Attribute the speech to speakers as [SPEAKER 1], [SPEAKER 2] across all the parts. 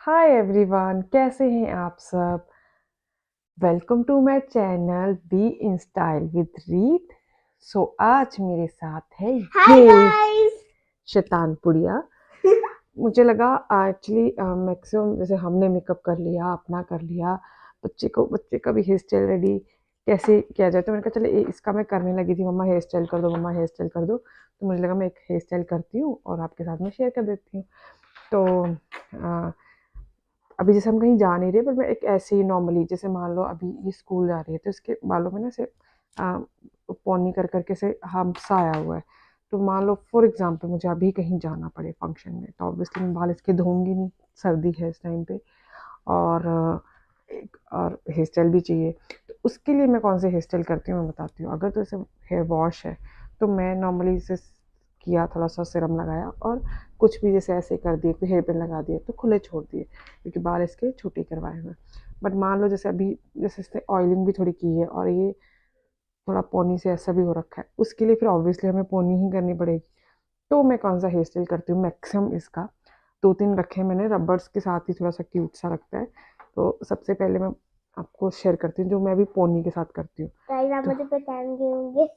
[SPEAKER 1] Hi everyone, कैसे हैं आप सब। Welcome to my channel Be In Style with Reet. So आज मेरे साथ है
[SPEAKER 2] हाय
[SPEAKER 1] ये
[SPEAKER 2] गाइस।
[SPEAKER 1] शैतान पुड़िया। मुझे लगा एक्चुअली मैक्सिमम जैसे हमने मेकअप कर लिया, अपना कर लिया, बच्चे का भी हेयर स्टाइल रेडी कैसे किया जाए। तो मैंने कहा चलो इसका मैं करने लगी थी, मम्मा हेयर स्टाइल कर दो, मम्मा हेयर स्टाइल कर दो। तो मुझे लगा मैं एक हेयर स्टाइल करती हूँ और आपके साथ में शेयर कर देती हूँ। तो अ, अभी जैसे हम कहीं जा नहीं रहे, पर मैं एक ऐसे ही नॉर्मली, जैसे मान लो अभी ये स्कूल जा रही है तो इसके बालों में ना से पौनी कर करके से हमसा आया हुआ है। तो मान लो फॉर एग्जांपल मुझे अभी कहीं जाना पड़े फंक्शन में, तो ऑब्वियसली मैं बाल इसके धोऊंगी नहीं, सर्दी है इस टाइम पे। और और हेयर स्टाइल भी चाहिए। तो उसके लिए मैं कौन से हेयर स्टाइल करती हूँ मैं बताती हूँ। अगर तो जैसे हेयर वॉश है तो मैं नॉर्मली इसे किया, थोड़ा सा सीरम लगाया और कुछ भी जैसे ऐसे कर दिए, फिर हेयर पिन लगा दिए तो खुले छोड़ दिए, क्योंकि बाल इसके छोटे करवाए हुए हैं। बट मान लो जैसे अभी जैसे इसने ऑयलिंग भी थोड़ी की है और ये थोड़ा पोनी से ऐसा भी हो रखा है, उसके लिए फिर ऑब्वियसली हमें पोनी ही करनी पड़ेगी। तो मैं कौन सा हेयर स्टाइल करती हूँ मैक्सिमम इसका, दो तीन रखे हैं मैंने, रबर्स के साथ ही थोड़ा सा क्यूट सा लगता है। तो सबसे पहले मैं आपको शेयर करती हूँ जो मैं अभी पोनी के साथ करती हूँ।
[SPEAKER 2] गाइस आप
[SPEAKER 1] तो
[SPEAKER 2] मुझे पहचान गए होंगे।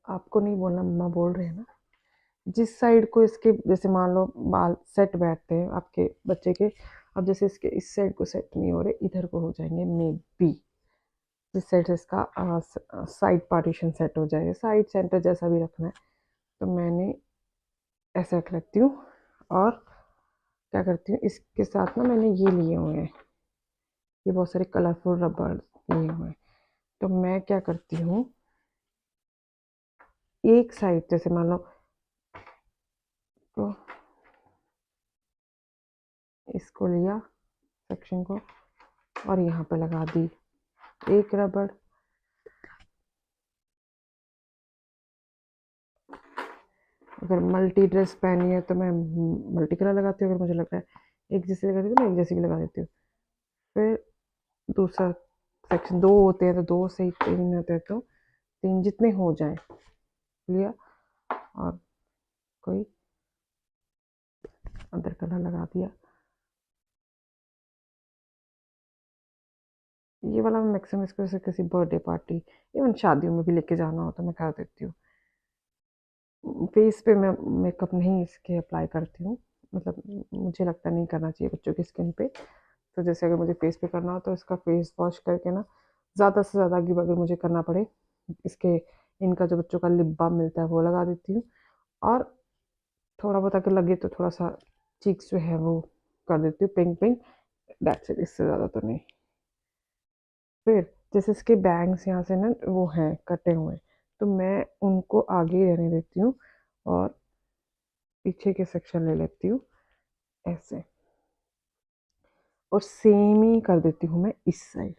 [SPEAKER 1] आपको नहीं बोलना, मम्मा बोल रहे हैं ना। जिस साइड को इसके जैसे मान लो बाल सेट बैठते हैं आपके बच्चे के, अब जैसे इसके इस साइड को सेट नहीं हो रहे, इधर को हो जाएंगे मे बी। जिस साइड से इसका साइड पार्टीशन सेट हो जाएगा, साइड सेंटर जैसा भी रखना है। तो मैंने ऐसा रख लेती हूँ। और क्या करती हूँ, इसके साथ ना मैंने ये लिए हुए हैं, ये बहुत सारे कलरफुल रबर लिए हुए हैं। तो मैं क्या करती हूँ, एक साइड जैसे मान लो तो इसको लिया सेक्शन को और यहाँ पे लगा दी एक रबड़। अगर मल्टी ड्रेस पहनी है तो मैं मल्टी कलर लगाती हूँ, अगर मुझे लगता है एक जैसी लगाती हूँ तो मैं एक जैसी भी लगा देती हूँ। फिर दूसरा सेक्शन, दो होते हैं तो दो से ही, तीन होते हैं तो तीन, जितने हो जाए लिया। और कोई अदर कलर लगा दिया। ये वाला मैं मैक्सिमम इसको जैसे किसी बर्थडे पार्टी, इवन शादियों में भी लेके जाना हो तो मैं कर देती हूँ। फेस पे मैं मेकअप नहीं इसके अप्लाई करती हूँ, मतलब मुझे लगता नहीं करना चाहिए बच्चों की स्किन पे। तो जैसे अगर मुझे फेस पे करना हो तो इसका फेस वॉश करके ना, ज़्यादा से ज़्यादा की अगर मुझे करना पड़े, इसके इनका जो बच्चों का लिप बाम मिलता है वो लगा देती हूँ। और थोड़ा बहुत अगर लगे तो थोड़ा सा चीक्स जो है वो कर देती हूँ पिंक पिंक। दैट्स इट, इससे ज़्यादा तो नहीं। फिर जैसे इसके बैंग्स यहाँ से ना वो हैं कटे हुए, तो मैं उनको आगे ही रहने देती हूँ और पीछे के सेक्शन ले लेती हूँ ऐसे, और सेम ही कर देती हूँ मैं इस साइड।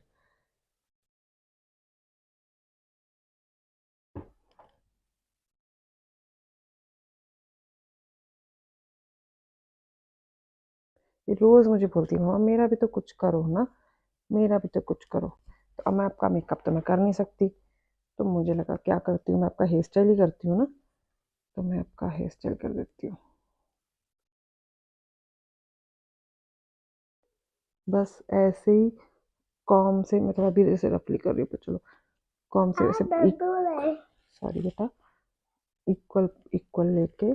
[SPEAKER 1] ये रोज मुझे बोलती है, मम्मा मेरा भी तो कुछ करो ना, मेरा भी तो कुछ करो। तो अब मैं आपका मेकअप तो मैं कर नहीं सकती, तो मुझे लगा क्या करती हूँ, मैं आपका हेयर स्टाइल ही करती हूँ ना। तो मैं आपका हेयर स्टाइल कर देती हूँ, बस ऐसे ही। कॉम से मैं थोड़ा भी जैसे रफली कर रही हूँ, पर चलो कॉम से
[SPEAKER 2] हाँ
[SPEAKER 1] वैसे
[SPEAKER 2] बब्बू है।
[SPEAKER 1] सॉरी बेटा, इक्वल इक्वल लेके,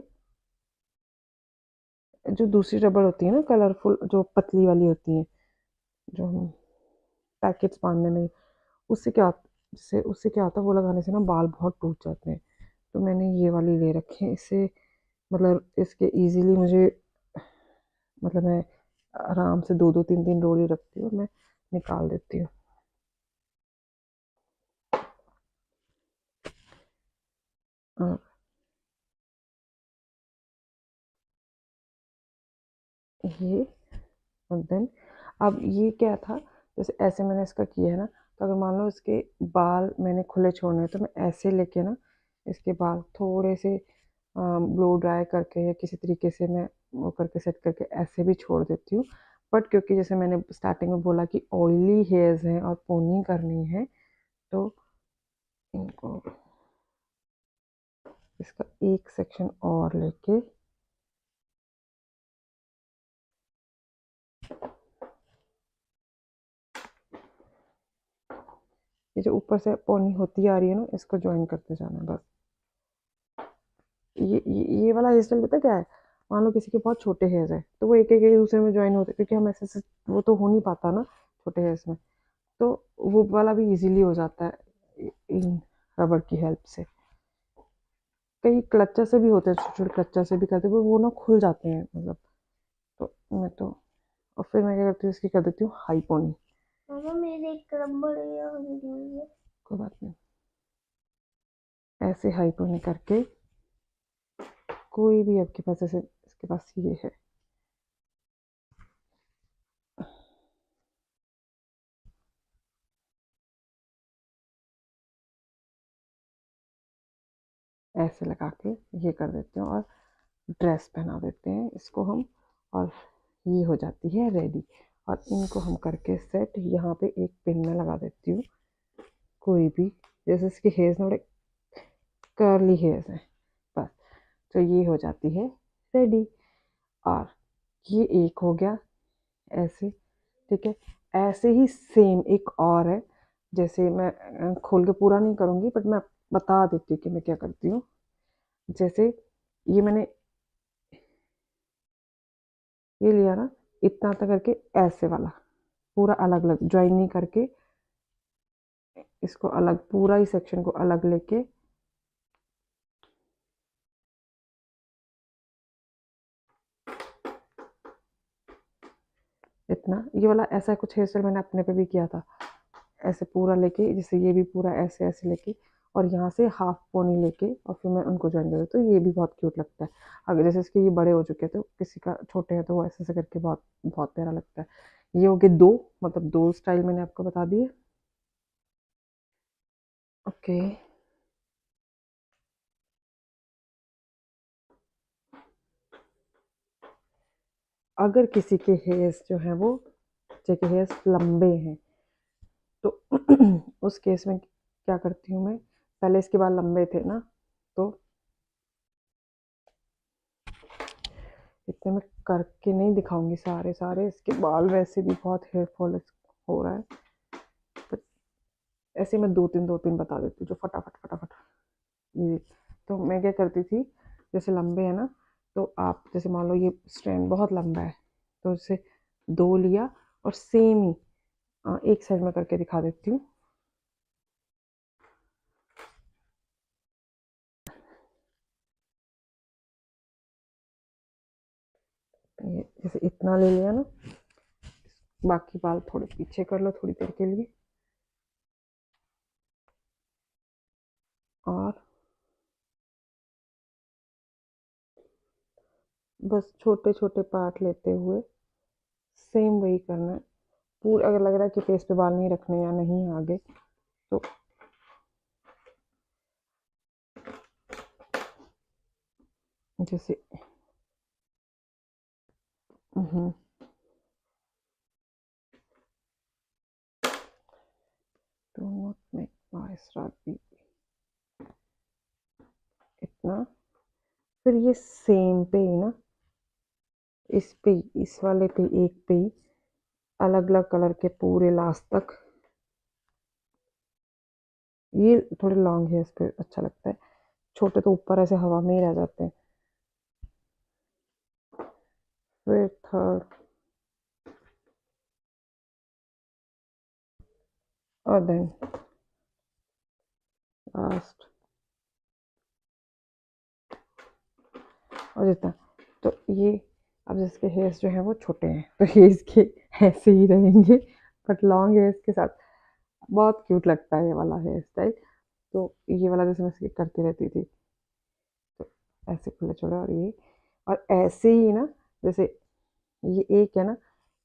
[SPEAKER 1] जो दूसरी रबड़ होती है ना कलरफुल, जो पतली वाली होती है, जो हम पैकेट्स बांधने में, उससे क्या उससे क्या होता है, वो लगाने से ना बाल बहुत टूट जाते हैं। तो मैंने ये वाली ले रखी है, इससे मतलब इसके इजीली मुझे, मतलब मैं आराम से दो दो तीन तीन रोल ही रखती हूँ, मैं निकाल देती हूँ। हाँ, ये और देन अब ये क्या था, जैसे ऐसे मैंने इसका किया है ना, तो अगर मान लो इसके बाल मैंने खुले छोड़ने हैं तो मैं ऐसे लेके ना इसके बाल थोड़े से ब्लो ड्राई करके या किसी तरीके से मैं वो करके सेट करके ऐसे भी छोड़ देती हूँ। बट क्योंकि जैसे मैंने स्टार्टिंग में बोला कि ऑयली हेयर्स हैं और पोनी करनी है, तो इनको इसका एक सेक्शन और लेके ये जो ऊपर से पोनी होती आ रही है ना, इसको ज्वाइन करते जाना है बस। ये वाला हेयर स्टाइल पता क्या है, मान लो किसी के बहुत छोटे हेयर्स है तो वो एक एक दूसरे में ज्वाइन होते, क्योंकि हम ऐसे वो तो हो नहीं पाता ना छोटे हेयर्स में, तो वो वाला भी इजीली हो जाता है इन रबड़ की हेल्प से। कई क्लचर से भी होते हैं, छोटे छोटे क्लचर से भी करते हैं, वो ना खुल जाते हैं मतलब। तो मैं तो, और फिर मैं क्या करती हूँ, इसकी कर देती हूँ हाई पोनी।
[SPEAKER 2] मामा मेरे एक रबड़ ये हो गई है।
[SPEAKER 1] कोई बात नहीं, ऐसे हाई पोनी करके कोई भी आपके पास, ऐसे इसके पास ये है, ऐसे लगा के ये कर देते हैं और ड्रेस पहना देते हैं इसको हम, और ये हो जाती है रेडी। और इनको हम करके सेट, यहाँ पे एक पिन में लगा देती हूँ कोई भी, जैसे इसके हेयर्स थोड़े कर्ली हेयर्स हैं बस, तो ये हो जाती है रेडी। और ये एक हो गया ऐसे, ठीक है। ऐसे ही सेम एक और है, जैसे मैं खोल के पूरा नहीं करूँगी बट मैं बता देती हूँ कि मैं क्या करती हूँ। जैसे ये मैंने ये लिया ना, इतना तक करके ऐसे वाला पूरा अलग अलग ज्वाइन नहीं करके, इसको अलग पूरा ही सेक्शन को अलग लेके इतना, ये वाला ऐसा कुछ हेयर स्टाइल मैंने अपने पे भी किया था, ऐसे पूरा लेके, जैसे ये भी पूरा ऐसे ऐसे लेके और यहाँ से हाफ पोनी लेके और फिर मैं उनको ज्वाइन कर देती हूँ, तो ये भी बहुत क्यूट लगता है। अगर जैसे इसके ये बड़े हो चुके हैं तो किसी का छोटे हैं तो वो ऐसे ऐसे करके बहुत बहुत प्यारा लगता है। ये हो गए दो, मतलब दो स्टाइल मैंने आपको बता दिए। ओके, अगर किसी के हेयर्स जो हैं वो, किसी के हेयर्स लंबे हैं तो उस केस में क्या करती हूँ मैं, पहले इसके बाल लंबे थे ना, तो इतने में करके नहीं दिखाऊंगी सारे सारे, इसके बाल वैसे भी बहुत हेयर फॉल हो रहा है, तो ऐसे मैं दो तीन बता देती हूँ जो फटाफट फटाफट। ये तो मैं क्या करती थी, जैसे लंबे है ना, तो आप जैसे मान लो ये स्ट्रैंड बहुत लंबा है, तो जैसे दो लिया और सेम ही एक साइड में करके दिखा देती हूँ। ये जैसे इतना ले लिया ना, बाकी बाल थोड़े पीछे कर लो थोड़ी देर के लिए, और बस छोटे छोटे पार्ट लेते हुए सेम वही करना है। पूरा अगर लग रहा है कि फेस पे बाल नहीं रखने या नहीं आगे, तो जैसे डू नॉट मेक नॉइस राबी, इतना। फिर ये सेम पे ही ना, इस पे इस वाले पे एक पे ही अलग अलग कलर के पूरे लास्ट तक, ये थोड़े लॉन्ग हेयर्स पे अच्छा लगता है, छोटे तो ऊपर ऐसे हवा में ही रह जाते हैं। फिर थर्ड और देन लास्ट और जितना, तो ये अब जिसके हेयर्स जो हैं वो छोटे हैं तो ये इसके ऐसे ही रहेंगे, बट लॉन्ग हेयर्स के साथ बहुत क्यूट लगता है ये वाला हेयर स्टाइल। तो ये वाला जैसे मैं करती रहती थी, तो ऐसे खुले छोड़े और ऐसे ही ना, जैसे ये एक है ना,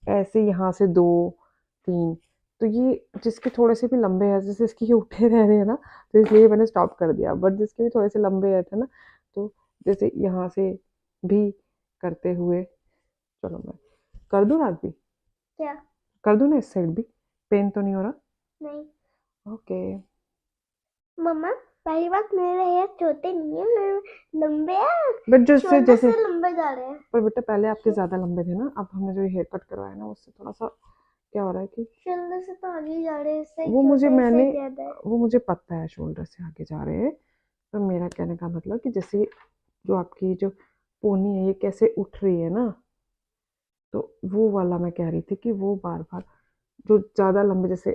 [SPEAKER 1] ऐसे यहाँ से दो तीन, तो ये जिसके थोड़े से भी लंबे हैं, जैसे इसके ये उठे रह रहे हैं ना, तो इसलिए मैंने स्टॉप कर दिया, बट जिसके भी थोड़े से लंबे रहते हैं ना, तो जैसे यहाँ से भी करते हुए, चलो मैं कर दूँ ना अभी,
[SPEAKER 2] क्या?
[SPEAKER 1] कर दूँ ना इस साइड भी, पेन तो नहीं हो रहा?
[SPEAKER 2] नहीं
[SPEAKER 1] ओके।
[SPEAKER 2] मम्मा, पहली बात मेरे हेयर छोटे नहीं है, मेरे लंबे हैं,
[SPEAKER 1] बट जैसे
[SPEAKER 2] शोल्डर
[SPEAKER 1] जैसे
[SPEAKER 2] से लंबे जा रहे हैं।
[SPEAKER 1] पर बेटा पहले आपके ज़्यादा लंबे थे ना, अब हमने जो हेयर कट करवाया ना उससे थोड़ा सा क्या हो रहा है कि
[SPEAKER 2] शोल्डर से तो आगे ही जा रहे हैं, इससे
[SPEAKER 1] वो मुझे
[SPEAKER 2] छोटे
[SPEAKER 1] मैंने
[SPEAKER 2] से ज्यादा है।
[SPEAKER 1] वो मुझे पता है शोल्डर से आगे जा रहे हैं। तो मेरा कहने का मतलब कि जैसे जो आपकी जो पोनी है ये कैसे उठ रही है ना, तो वो वाला मैं कह रही थी कि वो बार बार जो ज़्यादा लंबे जैसे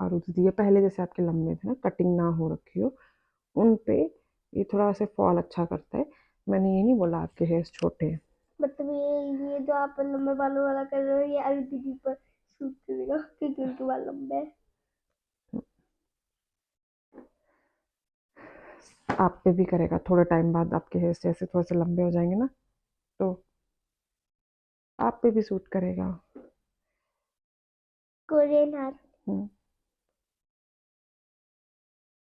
[SPEAKER 1] आरुति दी है पहले जैसे आपके लंबे थे ना, कटिंग ना हो रखी हो उन पे ये थोड़ा ऐसे फॉल अच्छा करता है। मैंने ये नहीं बोला आपके हेयर्स छोटे हैं।
[SPEAKER 2] मतलब ये जो आप लंबे बालों वाला कर रहे हो, ये अभी दीदी पर सूट करेगा क्योंकि उनके बाल लंबे हैं।
[SPEAKER 1] आप पे भी करेगा थोड़े टाइम बाद, आपके हेयर्स जैसे थोड़े से लंबे हो जाएंगे ना, तो आप पे भी सूट करेगा।
[SPEAKER 2] कोरियन हाथ।
[SPEAKER 1] हम्म,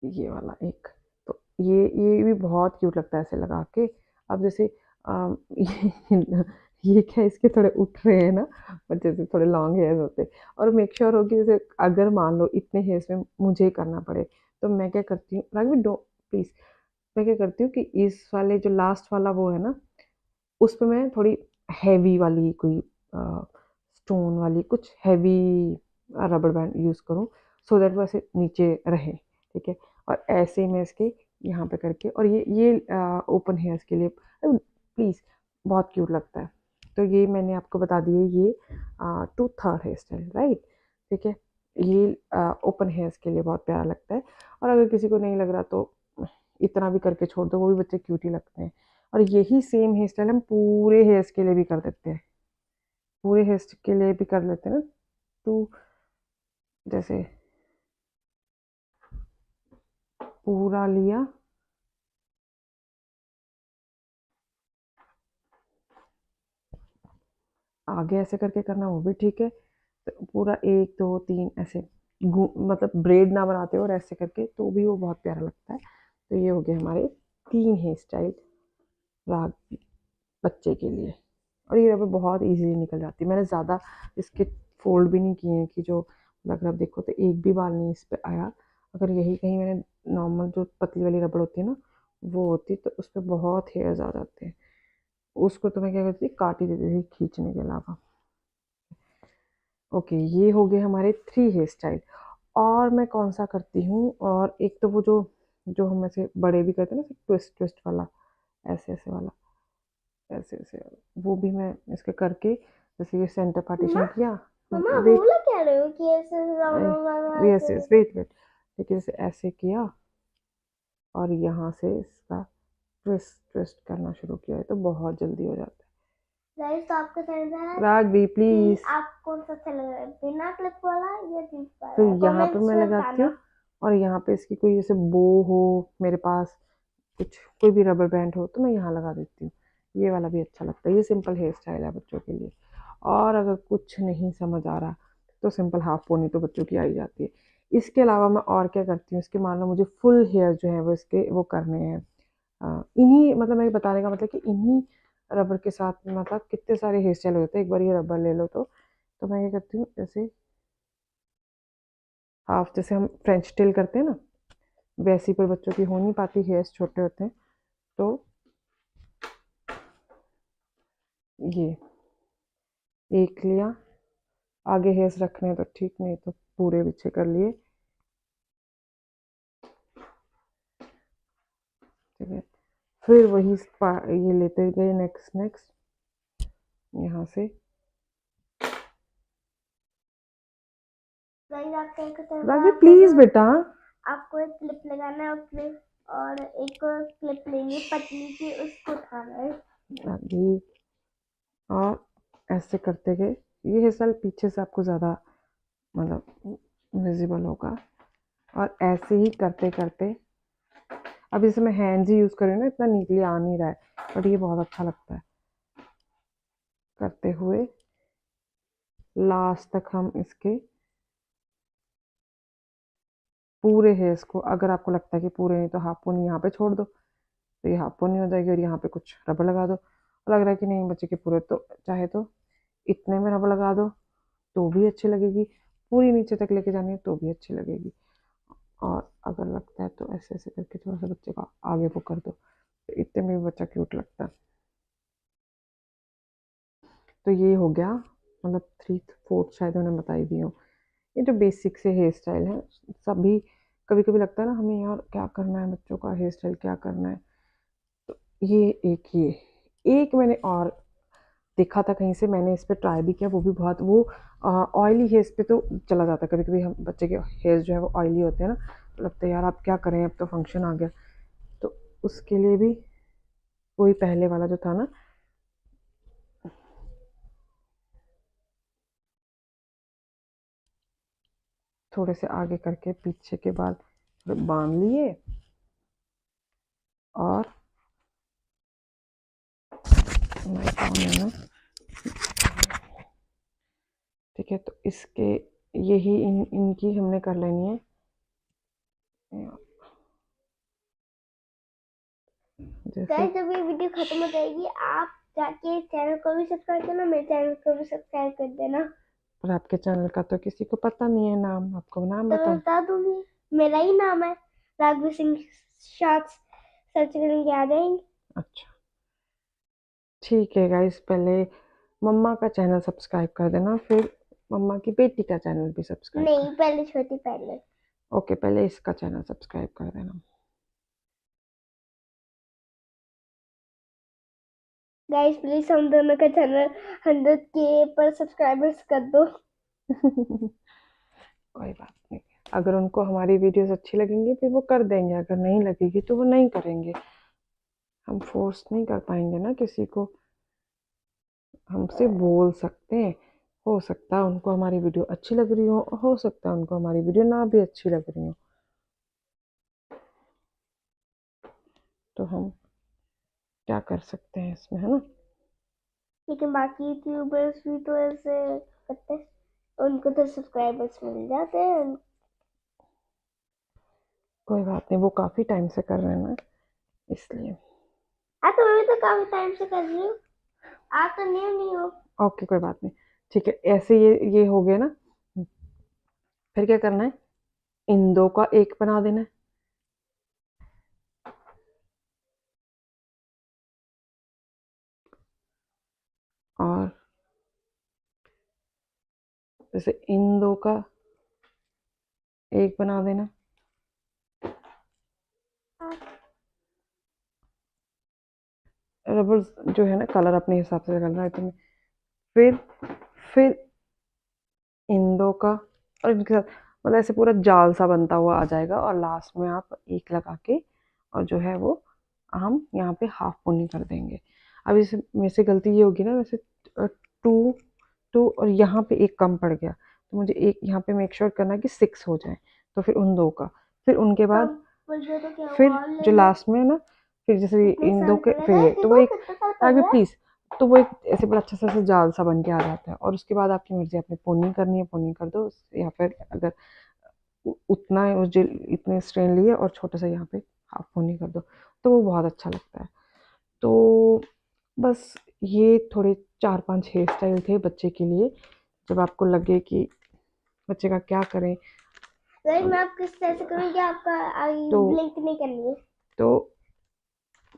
[SPEAKER 1] ये वाला एक, तो ये भी बहुत क्यूट लगता है ऐसे लगा के। अब जैसे ये क्या इसके थोड़े उठ रहे हैं ना, पर जैसे थोड़े लॉन्ग हेयर्स होते, और मेक श्योर हो कि जैसे अगर मान लो इतने हेयर्स में मुझे ही करना पड़े, तो मैं क्या करती हूँ, राघवी डो प्लीज, मैं क्या करती हूँ कि इस वाले जो लास्ट वाला वो है ना, उस पे मैं थोड़ी हैवी वाली कोई स्टोन वाली कुछ हैवी रबर बैंड यूज़ करूँ, सो दैट वो ऐसे नीचे रहे, ठीक है। और ऐसे ही मैं इसके यहाँ पे करके, और ये ओपन हेयर्स के लिए प्लीज़ बहुत क्यूट लगता है। तो ये मैंने आपको बता दिए, ये 2/3 हेयर स्टाइल, राइट, ठीक है। ये ओपन हेयर्स के लिए बहुत प्यारा लगता है। और अगर किसी को नहीं लग रहा तो इतना भी करके छोड़ दो, वो भी बच्चे क्यूट ही लगते हैं। और यही सेम हेयर स्टाइल हम पूरे हेयर्स के लिए भी कर देते हैं, पूरे हेयर्स के लिए भी कर लेते हैं ना। तो जैसे पूरा लिया, आगे ऐसे करके करना वो भी ठीक है, तो पूरा 1 2 3 ऐसे मतलब ब्रेड ना बनाते हो और ऐसे करके, तो भी वो बहुत प्यारा लगता है। तो ये हो गए हमारे 3 हेयर स्टाइल राग बच्चे के लिए। और ये रबर बहुत इजीली निकल जाती है, मैंने ज़्यादा इसके फोल्ड भी नहीं किए हैं कि जो अगर आप देखो तो एक भी बाल नहीं इस पर आया। अगर यही कहीं मैंने नॉर्मल जो पतली वाली रबड़ होती है ना वो होती, तो उस पर बहुत हेयर्स आ जाते हैं, उसको तो मैं क्या करती थी, काट ही देती थी खींचने के अलावा। ओके, ये हो गए हमारे 3 हेयर स्टाइल। और मैं कौन सा करती हूँ, और एक तो वो जो जो हम ऐसे बड़े भी करते हैं ना, ट्विस्ट ट्विस्ट वाला, ऐसे ऐसे वाला, ऐसे ऐसे वाला, वो भी मैं इसके करके, जैसे ये सेंटर
[SPEAKER 2] मम्मा
[SPEAKER 1] पार्टीशन किया।
[SPEAKER 2] मम्मा
[SPEAKER 1] वेट,
[SPEAKER 2] बोला क्या रहे हो कि ऐसे राउंड राउंड
[SPEAKER 1] यस
[SPEAKER 2] ऐसे
[SPEAKER 1] यस,
[SPEAKER 2] ऐसे।
[SPEAKER 1] वेट वेट, देखिए जैसे ऐसे किया और यहाँ से इसका ट्विस्ट ट्विस्ट करना शुरू किया है, तो बहुत जल्दी हो जाता
[SPEAKER 2] गाइस, तो आपको समझ
[SPEAKER 1] है।
[SPEAKER 2] आया
[SPEAKER 1] राघवी
[SPEAKER 2] कि
[SPEAKER 1] प्लीज।
[SPEAKER 2] आप कौन सा अच्छा लग रहा है, बिना क्लिप वाला या क्लिप
[SPEAKER 1] तो
[SPEAKER 2] वाला?
[SPEAKER 1] यहाँ पे
[SPEAKER 2] कमेंट्स
[SPEAKER 1] मैं
[SPEAKER 2] में
[SPEAKER 1] लगाती
[SPEAKER 2] बताना।
[SPEAKER 1] हूँ, और यहाँ पे इसकी कोई जैसे बो हो मेरे पास, कुछ कोई भी रबर बैंड हो, तो मैं यहाँ लगा देती हूँ। ये वाला भी अच्छा लगता है, ये सिंपल हेयर स्टाइल है बच्चों के लिए। और अगर कुछ नहीं समझ आ रहा तो सिंपल हाफ पोनी तो बच्चों की आ ही जाती है। इसके अलावा मैं और क्या करती हूँ, इसके मान लो मुझे फुल हेयर जो है वो इसके वो करने हैं, इन्हीं मतलब मैं बताने का मतलब कि इन्हीं रबर के साथ मतलब कितने सारे हेयर स्टाइल होते हैं, एक बार ये रबर ले लो तो मैं क्या करती हूँ, जैसे हाफ जैसे हम फ्रेंच टेल करते हैं ना, वैसी पर बच्चों की हो नहीं पाती, हेयर्स छोटे होते हैं, तो ये एक लिया, आगे हेयर्स रखने हैं तो ठीक, नहीं तो पूरे पीछे कर लिए, ठीक है। फिर वही ये लेते गए, नेक्स्ट नेक्स्ट यहाँ से।
[SPEAKER 2] गाइस, आप क्या करते हैं,
[SPEAKER 1] राघवी
[SPEAKER 2] आप
[SPEAKER 1] प्लीज बेटा।
[SPEAKER 2] आपको एक क्लिप लगाना है और एक क्लिप लेंगे पतली की, उसको उठाना है।
[SPEAKER 1] राघवी, और ऐसे करते गए, ये हेयर स्टाइल पीछे से आपको ज़्यादा मतलब विजिबल होगा, और ऐसे ही करते करते, अब जैसे मैं हैंड्स ही यूज़ कर रही हूँ ना, इतना नीटली आ नहीं रहा है, बट ये बहुत अच्छा लगता है करते हुए। लास्ट तक हम इसके पूरे हेयर्स को, अगर आपको लगता है कि पूरे नहीं तो हाफ पोनी यहाँ पे छोड़ दो, तो ये हाफ पोनी हो जाएगी, और यहाँ पे कुछ रबर लगा दो। और लग रहा है कि नहीं बच्चे के पूरे, तो चाहे तो इतने में रबर लगा दो तो भी अच्छी लगेगी, पूरी नीचे तक लेके जानी है तो भी अच्छी लगेगी। और अगर लगता है तो ऐसे ऐसे करके थोड़ा सा बच्चे का आगे वो कर दो, तो इतने में भी बच्चा क्यूट लगता है। तो ये हो गया मतलब 3/4 शायद उन्हें बताई दी हो। ये जो बेसिक से हेयर स्टाइल है, सभी कभी कभी लगता है ना हमें यार क्या करना है, बच्चों का हेयर स्टाइल क्या करना है, तो ये एक मैंने और देखा था कहीं से, मैंने इस पे ट्राई भी किया, वो भी बहुत वो ऑयली हेयर्स पे तो चला जाता है। कभी कभी हम बच्चे के हेयर्स जो है वो ऑयली होते हैं ना, तो लगता है यार आप क्या करें, अब तो फंक्शन आ गया, तो उसके लिए भी वही पहले वाला जो था ना, थोड़े से आगे करके पीछे के बाल थोड़े बांध लिए और है ना, ठीक है, तो इसके यही इनकी हमने कर लेनी है। जैसे
[SPEAKER 2] गाइस, जब ये वीडियो खत्म हो जाएगी आप जाके चैनल को भी सब्सक्राइब करना, मेरे चैनल को भी सब्सक्राइब कर देना।
[SPEAKER 1] और आपके चैनल का तो किसी को पता नहीं है नाम, आपको नाम
[SPEAKER 2] तो मैं
[SPEAKER 1] बताओ।
[SPEAKER 2] बता दूंगी, मेरा ही नाम है राघवी सिंह शॉर्ट्स, सर्च करेंगे आ जाएंगे।
[SPEAKER 1] अच्छा ठीक है गाइस, पहले मम्मा का चैनल सब्सक्राइब कर देना, फिर मम्मा की बेटी का चैनल भी सब्सक्राइब कर।
[SPEAKER 2] नहीं, पहले छोटी पहले।
[SPEAKER 1] ओके, पहले इसका चैनल सब्सक्राइब कर देना।
[SPEAKER 2] गाइस प्लीज हम दोनों का चैनल 100K पर सब्सक्राइबर्स कर दो।
[SPEAKER 1] कोई बात नहीं, अगर उनको हमारी वीडियोस अच्छी लगेंगी फिर वो कर देंगे, अगर नहीं लगेगी तो वो नहीं करेंगे। हम फोर्स नहीं कर पाएंगे ना किसी को, हमसे बोल सकते हैं, हो सकता है उनको हमारी वीडियो अच्छी लग रही हो सकता है उनको हमारी वीडियो ना भी अच्छी लग रही हो, तो हम क्या कर सकते हैं इसमें, है ना।
[SPEAKER 2] लेकिन बाकी यूट्यूबर्स भी तो ऐसे करते हैं, उनको तो सब्सक्राइबर्स मिल जाते हैं।
[SPEAKER 1] कोई बात नहीं, वो काफी टाइम से कर रहे हैं ना, इसलिए।
[SPEAKER 2] हाँ, तो मैं भी तो काफी टाइम से कर रही हूँ, आप तो न्यू नहीं हो।
[SPEAKER 1] ओके कोई बात नहीं, ठीक है, ऐसे ये हो गया ना, फिर क्या करना है, इन दो का एक बना देना है, और जैसे इन दो का एक बना देना, रबड़ जो है ना कलर अपने हिसाब से करना है तुम्हें, फिर फिर इन दो का, और इनके साथ मतलब ऐसे पूरा जाल सा बनता हुआ आ जाएगा, और लास्ट में आप एक लगा के और जो है वो हम यहाँ पे हाफ पोनी कर देंगे। अब इसे मेरे से गलती ये होगी ना, वैसे टू टू और यहाँ पे एक कम पड़ गया, तो मुझे एक यहाँ पे मेक श्योर करना कि 6 हो जाए, तो फिर उन दो का, फिर उनके बाद
[SPEAKER 2] मुझे तो क्या
[SPEAKER 1] फिर
[SPEAKER 2] हुआ, और ले
[SPEAKER 1] जो
[SPEAKER 2] लो।
[SPEAKER 1] लास्ट में है ना, फिर जैसे
[SPEAKER 2] इतने
[SPEAKER 1] इन दो
[SPEAKER 2] साल
[SPEAKER 1] के
[SPEAKER 2] पहले
[SPEAKER 1] फिर
[SPEAKER 2] गए
[SPEAKER 1] ये, तो वो
[SPEAKER 2] देखो
[SPEAKER 1] एक
[SPEAKER 2] कितने साल
[SPEAKER 1] आगे
[SPEAKER 2] पहले।
[SPEAKER 1] प्लीज, तो वो एक ऐसे बड़ा अच्छा सा जाल सा बन के आ जाता है, और उसके बाद आपकी मर्जी, आपने पोनी करनी है पोनी कर दो, या फिर अगर उतना है जो इतने स्ट्रेन लिए और छोटा सा यहाँ पे हाफ पोनी कर दो, तो वो बहुत अच्छा लगता है। तो बस ये थोड़े 4-5 हेयर स्टाइल थे बच्चे के लिए, जब आपको लगे कि बच्चे का क्या करें,
[SPEAKER 2] गाइस, मैं आप किस तरह से करूँगी, आपका आई
[SPEAKER 1] तो
[SPEAKER 2] ब्लिंक नहीं करनी है।
[SPEAKER 1] तो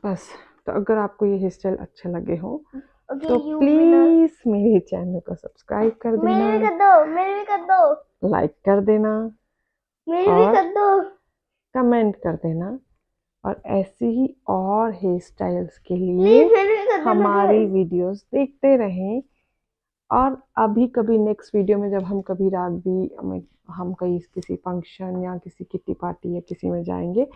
[SPEAKER 1] बस, तो अगर आपको ये हेयर स्टाइल अच्छे लगे हो
[SPEAKER 2] ओके,
[SPEAKER 1] तो
[SPEAKER 2] यू विनर।
[SPEAKER 1] प्लीज मेरे चैनल को सब्सक्राइब कर
[SPEAKER 2] मेरे
[SPEAKER 1] देना,
[SPEAKER 2] भी कर दो, मेरे भी कर दो,
[SPEAKER 1] लाइक कर देना,
[SPEAKER 2] मेरे भी
[SPEAKER 1] और
[SPEAKER 2] कर दो।
[SPEAKER 1] कमेंट कर देना, और ऐसी ही और हेयर स्टाइल्स के लिए
[SPEAKER 2] प्लीज मेरे भी कर देना
[SPEAKER 1] हमारी
[SPEAKER 2] गाइस।
[SPEAKER 1] वीडियोस देखते रहें। और अभी कभी नेक्स्ट वीडियो में जब हम कभी रागबी हम कहीं किसी फंक्शन या किसी किट्टी पार्टी या किसी में जाएंगे,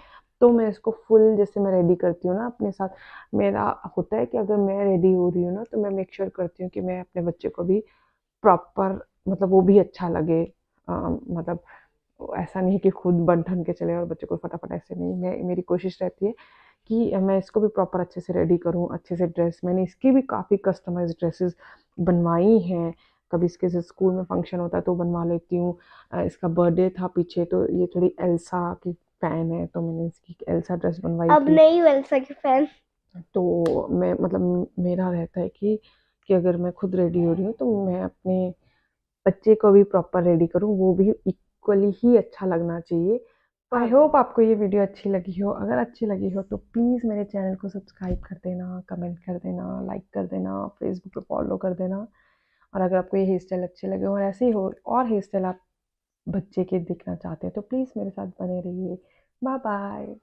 [SPEAKER 1] तो मैं इसको फुल जैसे मैं रेडी करती हूँ ना अपने साथ, मेरा होता है कि अगर मैं रेडी हो रही हूँ ना, तो मैं मेक श्योर करती हूँ कि मैं अपने बच्चे को भी प्रॉपर, मतलब वो भी अच्छा लगे, मतलब ऐसा नहीं कि खुद बन ठन के चले और बच्चे को फटाफट, ऐसे नहीं, मैं मेरी कोशिश रहती है कि मैं इसको भी प्रॉपर अच्छे से रेडी करूँ, अच्छे से ड्रेस, मैंने इसकी भी काफ़ी कस्टमाइज ड्रेसेस बनवाई हैं, कभी इसके से स्कूल में फंक्शन होता है तो बनवा लेती हूँ। इसका बर्थडे था पीछे, तो ये थोड़ी एल्सा की फैन है, तो मैंने इसकी एल्सा ड्रेस बनवाई
[SPEAKER 2] अब
[SPEAKER 1] थी।
[SPEAKER 2] नहीं बन सके फैन।
[SPEAKER 1] तो मैं मतलब मेरा रहता है कि अगर मैं खुद रेडी हो रही हूँ तो मैं अपने बच्चे को भी प्रॉपर रेडी करूँ, वो भी इक्वली ही अच्छा लगना चाहिए। आई होप आपको ये वीडियो अच्छी लगी हो, अगर अच्छी लगी हो तो प्लीज़ मेरे चैनल को सब्सक्राइब कर देना, कमेंट कर देना, लाइक कर देना, फेसबुक पे फॉलो कर देना, और अगर आपको ये हेयर स्टाइल अच्छे लगे और ऐसे ही हो और हेयर स्टाइल आप बच्चे के दिखना चाहते हैं तो प्लीज़ मेरे साथ बने रहिए। Bye bye.